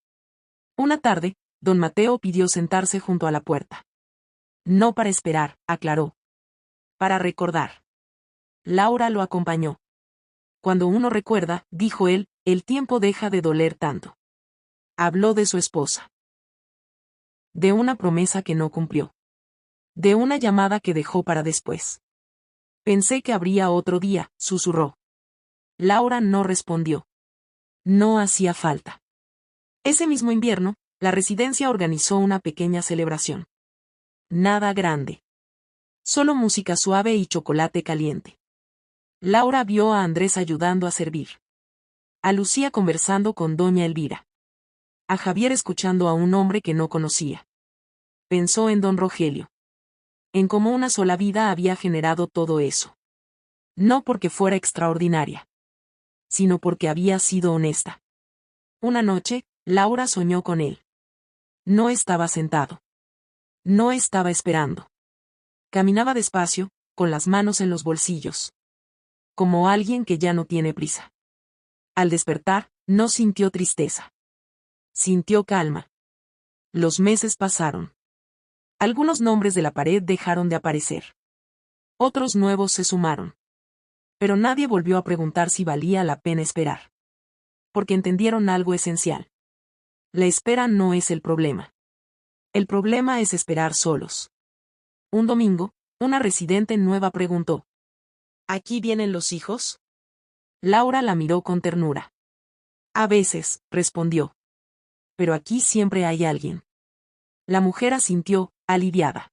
Una tarde, don Mateo pidió sentarse junto a la puerta. No para esperar, aclaró. Para recordar. Laura lo acompañó. Cuando uno recuerda, dijo él, el tiempo deja de doler tanto. Habló de su esposa. De una promesa que no cumplió. De una llamada que dejó para después. Pensé que habría otro día, susurró. Laura no respondió. No hacía falta. Ese mismo invierno, la residencia organizó una pequeña celebración. Nada grande. Solo música suave y chocolate caliente. Laura vio a Andrés ayudando a servir. A Lucía conversando con doña Elvira. A Javier escuchando a un hombre que no conocía. Pensó en don Rogelio. En cómo una sola vida había generado todo eso. No porque fuera extraordinaria, sino porque había sido honesta. Una noche, Laura soñó con él. No estaba sentado. No estaba esperando. Caminaba despacio, con las manos en los bolsillos. Como alguien que ya no tiene prisa. Al despertar, no sintió tristeza. Sintió calma. Los meses pasaron. Algunos nombres de la pared dejaron de aparecer. Otros nuevos se sumaron. Pero nadie volvió a preguntar si valía la pena esperar. Porque entendieron algo esencial. La espera no es el problema. El problema es esperar solos. Un domingo, una residente nueva preguntó. ¿Aquí vienen los hijos? Laura la miró con ternura. A veces, respondió. Pero aquí siempre hay alguien. La mujer asintió, aliviada.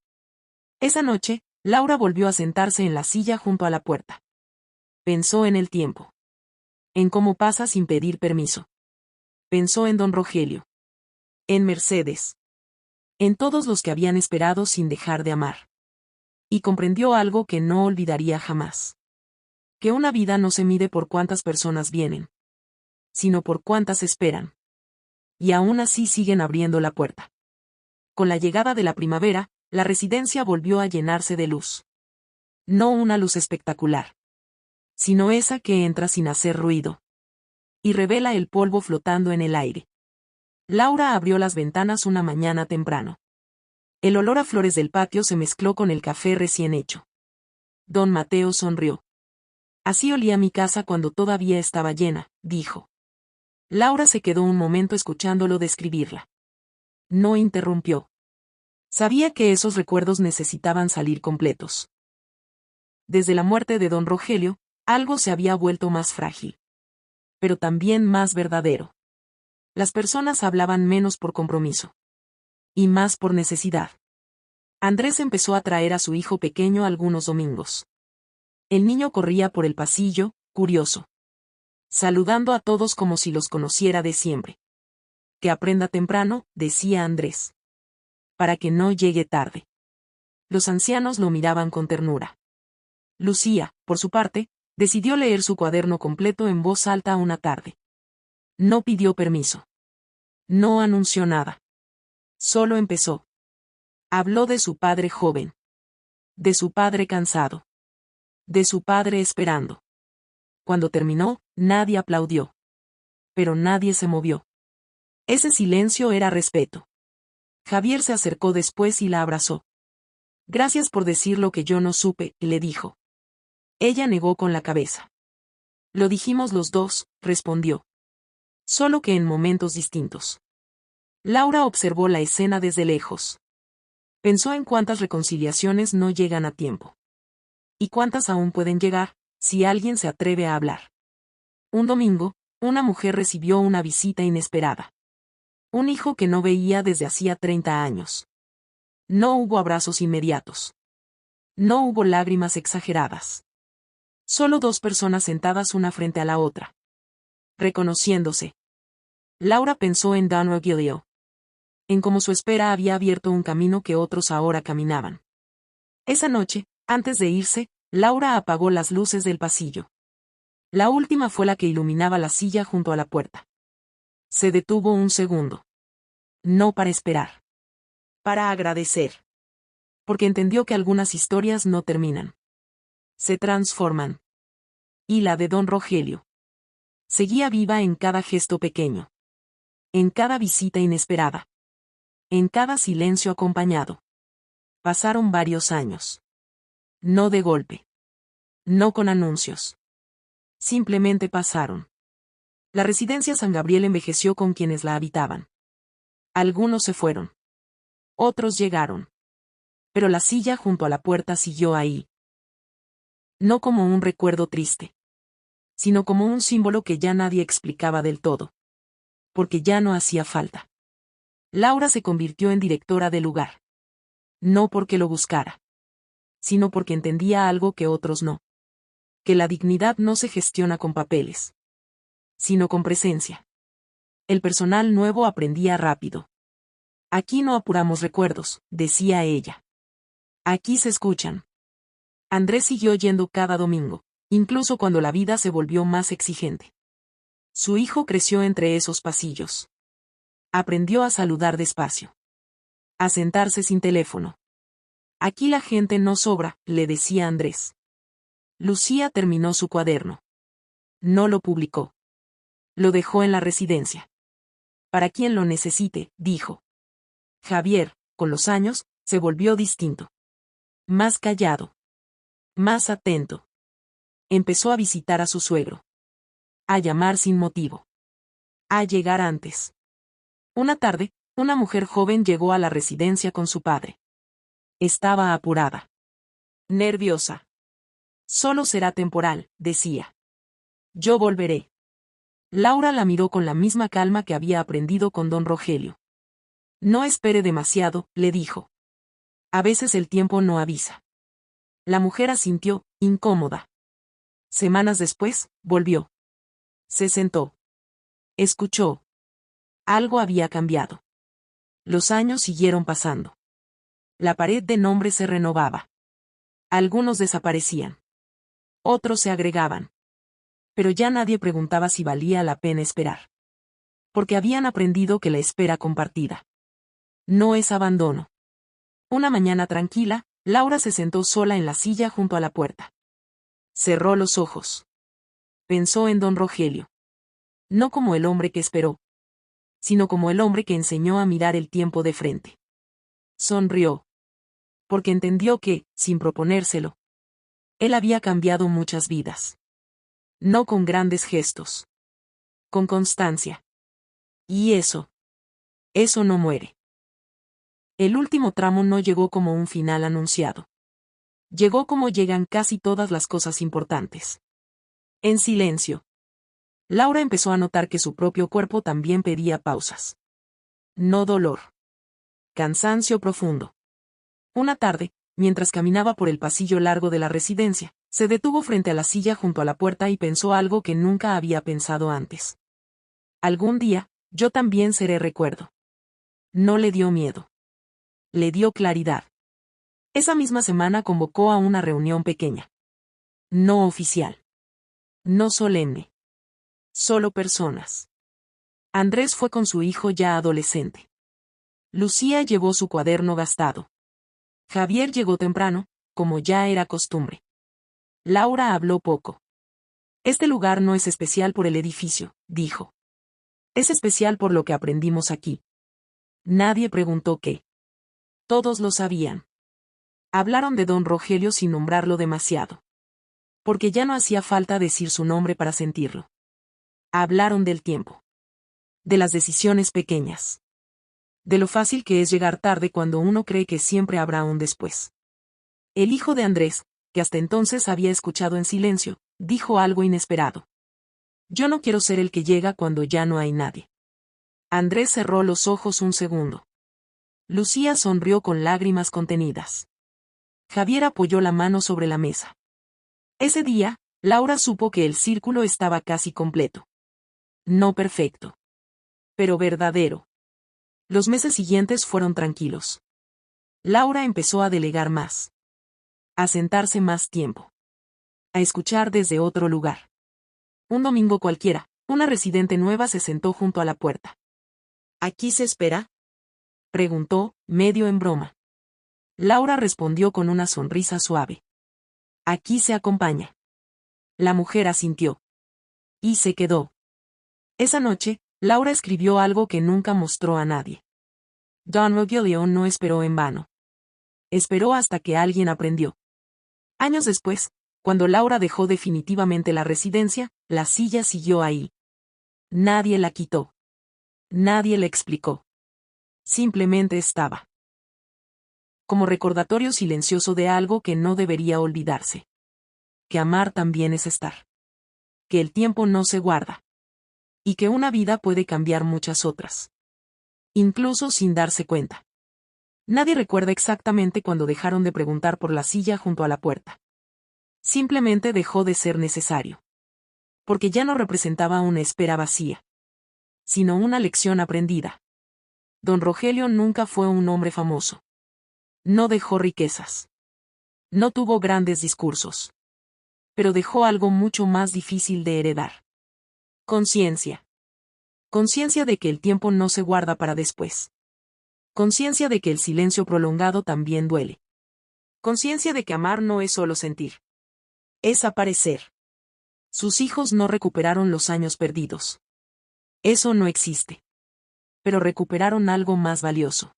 Esa noche, Laura volvió a sentarse en la silla junto a la puerta. Pensó en el tiempo. En cómo pasa sin pedir permiso. Pensó en don Rogelio. En Mercedes. En todos los que habían esperado sin dejar de amar. Y comprendió algo que no olvidaría jamás. Que una vida no se mide por cuántas personas vienen, sino por cuántas esperan. Y aún así siguen abriendo la puerta. Con la llegada de la primavera, la residencia volvió a llenarse de luz. No una luz espectacular, sino esa que entra sin hacer ruido. Y revela el polvo flotando en el aire. Laura abrió las ventanas una mañana temprano. El olor a flores del patio se mezcló con el café recién hecho. Don Mateo sonrió. Así olía mi casa cuando todavía estaba llena, dijo. Laura se quedó un momento escuchándolo describirla. No interrumpió. Sabía que esos recuerdos necesitaban salir completos. Desde la muerte de don Rogelio, algo se había vuelto más frágil. Pero también más verdadero. Las personas hablaban menos por compromiso. Y más por necesidad. Andrés empezó a traer a su hijo pequeño algunos domingos. El niño corría por el pasillo, curioso. Saludando a todos como si los conociera de siempre. Que aprenda temprano, decía Andrés. Para que no llegue tarde. Los ancianos lo miraban con ternura. Lucía, por su parte, decidió leer su cuaderno completo en voz alta una tarde. No pidió permiso. No anunció nada. Solo empezó. Habló de su padre joven. De su padre cansado. De su padre esperando. Cuando terminó, nadie aplaudió. Pero nadie se movió. Ese silencio era respeto. Javier se acercó después y la abrazó. Gracias por decir lo que yo no supe, le dijo. Ella negó con la cabeza. Lo dijimos los dos, respondió. Solo que en momentos distintos. Laura observó la escena desde lejos. Pensó en cuántas reconciliaciones no llegan a tiempo. Y cuántas aún pueden llegar, si alguien se atreve a hablar. Un domingo, una mujer recibió una visita inesperada. Un hijo que no veía desde hacía 30 años. No hubo abrazos inmediatos. No hubo lágrimas exageradas. Solo dos personas sentadas una frente a la otra. Reconociéndose. Laura pensó en Don Rogelio. En cómo su espera había abierto un camino que otros ahora caminaban. Esa noche, antes de irse, Laura apagó las luces del pasillo. La última fue la que iluminaba la silla junto a la puerta. Se detuvo un segundo. No para esperar. Para agradecer. Porque entendió que algunas historias no terminan. Se transforman. Y la de Don Rogelio seguía viva en cada gesto pequeño. En cada visita inesperada. En cada silencio acompañado. Pasaron varios años. No de golpe. No con anuncios. Simplemente pasaron. La residencia San Gabriel envejeció con quienes la habitaban. Algunos se fueron. Otros llegaron. Pero la silla junto a la puerta siguió ahí. No como un recuerdo triste, sino como un símbolo que ya nadie explicaba del todo. Porque ya no hacía falta. Laura se convirtió en directora del lugar. No porque lo buscara, sino porque entendía algo que otros no. Que la dignidad no se gestiona con papeles, sino con presencia. El personal nuevo aprendía rápido. Aquí no apuramos recuerdos, decía ella. Aquí se escuchan. Andrés siguió yendo cada domingo, incluso cuando la vida se volvió más exigente. Su hijo creció entre esos pasillos. Aprendió a saludar despacio. A sentarse sin teléfono. Aquí la gente no sobra, le decía Andrés. Lucía terminó su cuaderno. No lo publicó. Lo dejó en la residencia. Para quien lo necesite, dijo. Javier, con los años, se volvió distinto. Más callado. Más atento. Empezó a visitar a su suegro. A llamar sin motivo. A llegar antes. Una tarde, una mujer joven llegó a la residencia con su padre. Estaba apurada. Nerviosa. Solo será temporal, decía. Yo volveré. Laura la miró con la misma calma que había aprendido con don Rogelio. No espere demasiado, le dijo. A veces el tiempo no avisa. La mujer asintió, incómoda. Semanas después, volvió. Se sentó. Escuchó. Algo había cambiado. Los años siguieron pasando. La pared de nombres se renovaba. Algunos desaparecían. Otros se agregaban. Pero ya nadie preguntaba si valía la pena esperar. Porque habían aprendido que la espera compartida no es abandono. Una mañana tranquila, Laura se sentó sola en la silla junto a la puerta. Cerró los ojos. Pensó en don Rogelio. No como el hombre que esperó, sino como el hombre que enseñó a mirar el tiempo de frente. Sonrió. Porque entendió que, sin proponérselo, él había cambiado muchas vidas. No con grandes gestos. Con constancia. Y eso no muere. El último tramo no llegó como un final anunciado. Llegó como llegan casi todas las cosas importantes. En silencio. Laura empezó a notar que su propio cuerpo también pedía pausas. No dolor. Cansancio profundo. Una tarde, mientras caminaba por el pasillo largo de la residencia, se detuvo frente a la silla junto a la puerta y pensó algo que nunca había pensado antes. Algún día, yo también seré recuerdo. No le dio miedo. Le dio claridad. Esa misma semana convocó a una reunión pequeña. No oficial. No solemne. Solo personas. Andrés fue con su hijo ya adolescente. Lucía llevó su cuaderno gastado. Javier llegó temprano, como ya era costumbre. Laura habló poco. Este lugar no es especial por el edificio, dijo. Es especial por lo que aprendimos aquí. Nadie preguntó qué. Todos lo sabían. Hablaron de don Rogelio sin nombrarlo demasiado. Porque ya no hacía falta decir su nombre para sentirlo. Hablaron del tiempo. De las decisiones pequeñas. De lo fácil que es llegar tarde cuando uno cree que siempre habrá un después. El hijo de Andrés, que hasta entonces había escuchado en silencio, dijo algo inesperado. Yo no quiero ser el que llega cuando ya no hay nadie. Andrés cerró los ojos un segundo. Lucía sonrió con lágrimas contenidas. Javier apoyó la mano sobre la mesa. Ese día, Laura supo que el círculo estaba casi completo. No perfecto. pero verdadero. Los meses siguientes fueron tranquilos. Laura empezó a delegar más. A sentarse más tiempo. A escuchar desde otro lugar. Un domingo cualquiera, una residente nueva se sentó junto a la puerta. ¿Aquí se espera?, preguntó, medio en broma. Laura respondió con una sonrisa suave. Aquí se acompaña. La mujer asintió. Y se quedó. Esa noche, Laura escribió algo que nunca mostró a nadie. Don Rogelio no esperó en vano. Esperó hasta que alguien aprendió. Años después, cuando Laura dejó definitivamente la residencia, la silla siguió ahí. Nadie la quitó. Nadie le explicó. Simplemente estaba. Como recordatorio silencioso de algo que no debería olvidarse. Que amar también es estar. Que el tiempo no se guarda. Y que una vida puede cambiar muchas otras. Incluso sin darse cuenta. Nadie recuerda exactamente cuando dejaron de preguntar por la silla junto a la puerta. Simplemente dejó de ser necesario. Porque ya no representaba una espera vacía. Sino una lección aprendida. Don Rogelio nunca fue un hombre famoso. No dejó riquezas. No tuvo grandes discursos. Pero dejó algo mucho más difícil de heredar. Conciencia. Conciencia de que el tiempo no se guarda para después. Conciencia de que el silencio prolongado también duele. Conciencia de que amar no es solo sentir. Es aparecer. Sus hijos no recuperaron los años perdidos. Eso no existe. Pero recuperaron algo más valioso.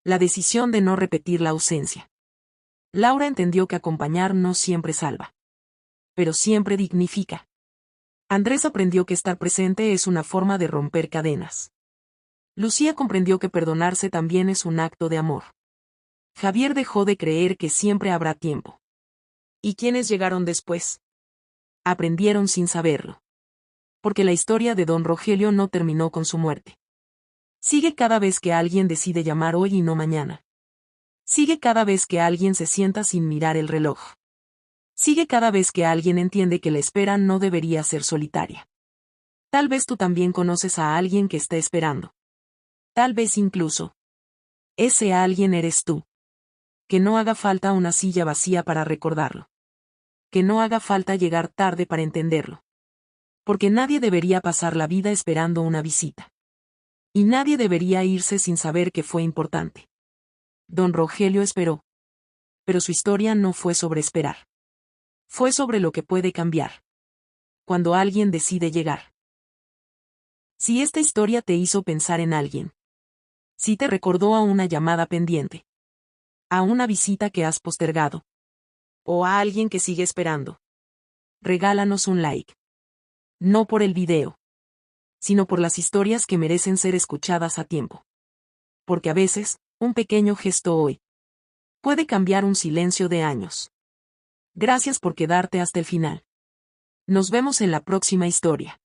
La decisión de no repetir la ausencia. Laura entendió que acompañar no siempre salva. Pero siempre dignifica. Andrés aprendió que estar presente es una forma de romper cadenas. Lucía comprendió que perdonarse también es un acto de amor. Javier dejó de creer que siempre habrá tiempo. ¿Y quiénes llegaron después? Aprendieron sin saberlo. Porque la historia de Don Rogelio no terminó con su muerte. Sigue cada vez que alguien decide llamar hoy y no mañana. Sigue cada vez que alguien se sienta sin mirar el reloj. Sigue cada vez que alguien entiende que la espera no debería ser solitaria. Tal vez tú también conoces a alguien que está esperando. Tal vez incluso. Ese alguien eres tú. Que no haga falta una silla vacía para recordarlo. Que no haga falta llegar tarde para entenderlo. Porque nadie debería pasar la vida esperando una visita. Y nadie debería irse sin saber que fue importante. Don Rogelio esperó. Pero su historia no fue sobre esperar. Fue sobre lo que puede cambiar. Cuando alguien decide llegar. Si esta historia te hizo pensar en alguien. Si te recordó a una llamada pendiente. A una visita que has postergado. O a alguien que sigue esperando. Regálanos un like. No por el video. Sino por las historias que merecen ser escuchadas a tiempo. Porque a veces, un pequeño gesto hoy. Puede cambiar un silencio de años. Gracias por quedarte hasta el final. Nos vemos en la próxima historia.